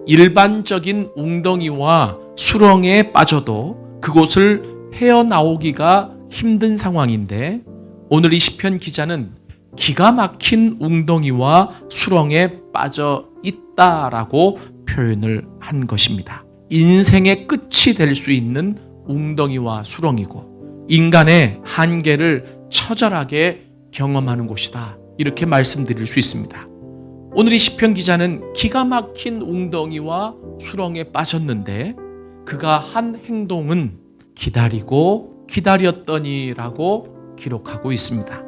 일반적인 웅덩이와 수렁에 빠져도 그곳을 헤어나오기가 힘든 상황인데, 오늘 이 시편 기자는 기가 막힌 웅덩이와 수렁에 빠져 있다라고 표현을 한 것입니다. 인생의 끝이 될 수 있는 웅덩이와 수렁이고 인간의 한계를 처절하게 경험하는 곳이다, 이렇게 말씀드릴 수 있습니다. 오늘 이 시편 기자는 기가 막힌 웅덩이와 수렁에 빠졌는데 그가 한 행동은 기다리고 기다렸더니라고 기록하고 있습니다.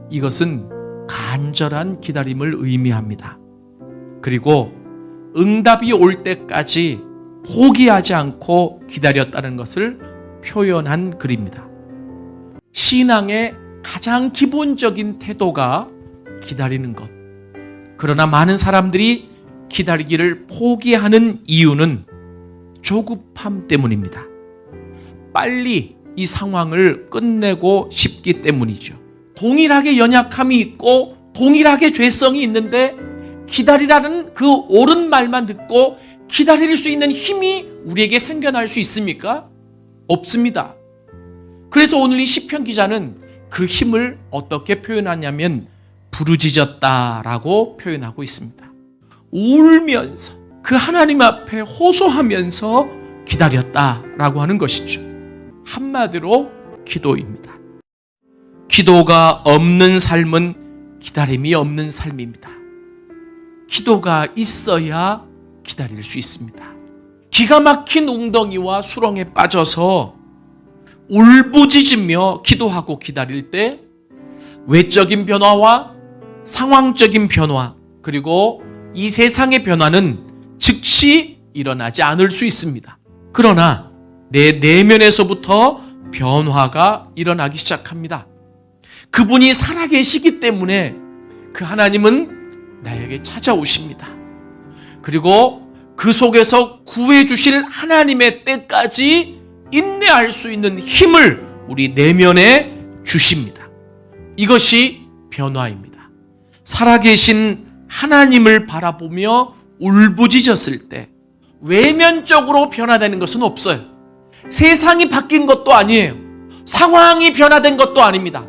이것은 간절한 기다림을 의미합니다. 그리고 응답이 올 때까지 포기하지 않고 기다렸다는 것을 표현한 글입니다. 신앙의 가장 기본적인 태도가 기다리는 것. 그러나 많은 사람들이 기다리기를 포기하는 이유는 조급함 때문입니다. 빨리 이 상황을 끝내고 싶기 때문이죠. 동일하게 연약함이 있고 동일하게 죄성이 있는데 기다리라는 그 옳은 말만 듣고 기다릴 수 있는 힘이 우리에게 생겨날 수 있습니까? 없습니다. 그래서 오늘 이 시편 기자는 그 힘을 어떻게 표현하냐면 부르짖었다라고 표현하고 있습니다. 울면서 그 하나님 앞에 호소하면서 기다렸다라고 하는 것이죠. 한마디로 기도입니다. 기도가 없는 삶은 기다림이 없는 삶입니다. 기도가 있어야 기다릴 수 있습니다. 기가 막힌 웅덩이와 수렁에 빠져서 울부짖으며 기도하고 기다릴 때 외적인 변화와 상황적인 변화, 그리고 이 세상의 변화는 즉시 일어나지 않을 수 있습니다. 그러나 내 내면에서부터 변화가 일어나기 시작합니다. 그분이 살아계시기 때문에 그 하나님은 나에게 찾아오십니다. 그리고 그 속에서 구해주실 하나님의 때까지 인내할 수 있는 힘을 우리 내면에 주십니다. 이것이 변화입니다. 살아계신 하나님을 바라보며 울부짖었을 때 외면적으로 변화되는 것은 없어요. 세상이 바뀐 것도 아니에요. 상황이 변화된 것도 아닙니다.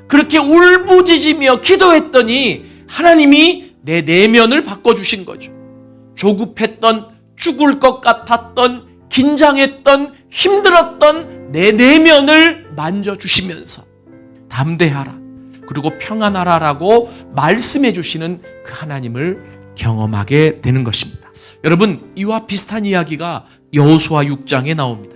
그렇게 울부짖으며 기도했더니 하나님이 내 내면을 바꿔주신 거죠. 조급했던, 죽을 것 같았던, 긴장했던, 힘들었던 내 내면을 만져주시면서 담대하라, 그리고 평안하라라고 말씀해 주시는 그 하나님을 경험하게 되는 것입니다. 여러분, 이와 비슷한 이야기가 여호수아 6장에 나옵니다.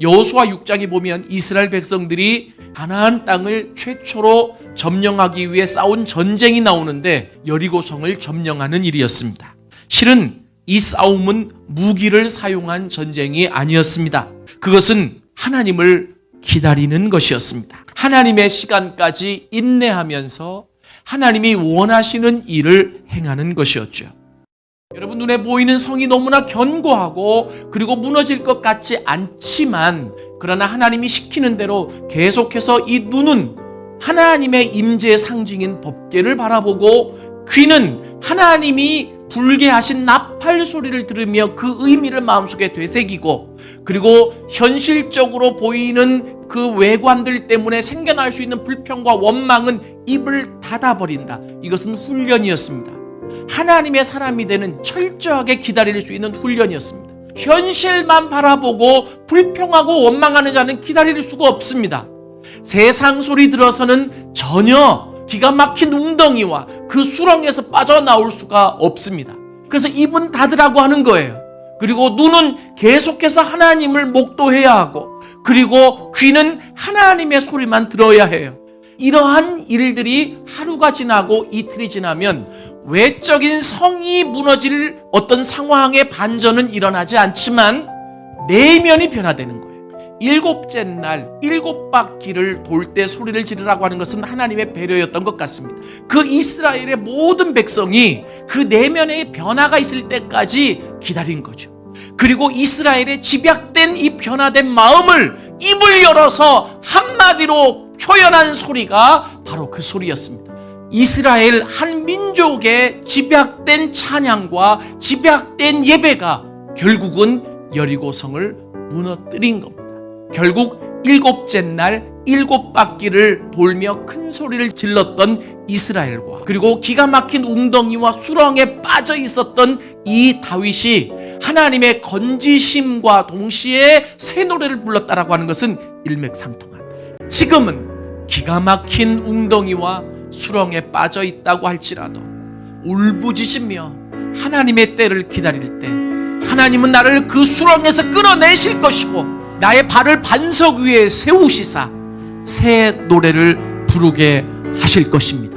여호수아 6장에 보면 이스라엘 백성들이 가나안 땅을 최초로 점령하기 위해 싸운 전쟁이 나오는데 여리고성을 점령하는 일이었습니다. 실은 이 싸움은 무기를 사용한 전쟁이 아니었습니다. 그것은 하나님을 기다리는 것이었습니다. 하나님의 시간까지 인내하면서 하나님이 원하시는 일을 행하는 것이었죠. 여러분, 눈에 보이는 성이 너무나 견고하고 그리고 무너질 것 같지 않지만, 그러나 하나님이 시키는 대로 계속해서 이 눈은 하나님의 임재의 상징인 법궤를 바라보고 귀는 하나님이 불게 하신 나팔 소리를 들으며 그 의미를 마음속에 되새기고, 그리고 현실적으로 보이는 그 외관들 때문에 생겨날 수 있는 불평과 원망은 입을 닫아버린다. 이것은 훈련이었습니다. 하나님의 사람이 되는 철저하게 기다릴 수 있는 훈련이었습니다. 현실만 바라보고 불평하고 원망하는 자는 기다릴 수가 없습니다. 세상 소리 들어서는 전혀 기가 막힌 웅덩이와 그 수렁에서 빠져나올 수가 없습니다. 그래서 입은 닫으라고 하는 거예요. 그리고 눈은 계속해서 하나님을 목도해야 하고, 그리고 귀는 하나님의 소리만 들어야 해요. 이러한 일들이 하루가 지나고 이틀이 지나면 외적인 성이 무너질 어떤 상황의 반전은 일어나지 않지만 내면이 변화되는 거예요. 일곱째 날 7바퀴를 돌 때 소리를 지르라고 하는 것은 하나님의 배려였던 것 같습니다. 그 이스라엘의 모든 백성이 그 내면의 변화가 있을 때까지 기다린 거죠. 그리고 이스라엘의 집약된 이 변화된 마음을 입을 열어서 한마디로 표현한 소리가 바로 그 소리였습니다. 이스라엘 한 민족의 집약된 찬양과 집약된 예배가 결국은 여리고성을 무너뜨린 겁니다. 결국 일곱째 날 일곱 바퀴를 돌며 큰 소리를 질렀던 이스라엘과 그리고 기가 막힌 웅덩이와 수렁에 빠져 있었던 이 다윗이 하나님의 건지심과 동시에 새 노래를 불렀다라고 하는 것은 일맥상통한. 지금은 기가 막힌 웅덩이와 수렁에 빠져 있다고 할지라도 울부짖으며 하나님의 때를 기다릴 때 하나님은 나를 그 수렁에서 끌어내실 것이고 나의 발을 반석 위에 세우시사 새 노래를 부르게 하실 것입니다.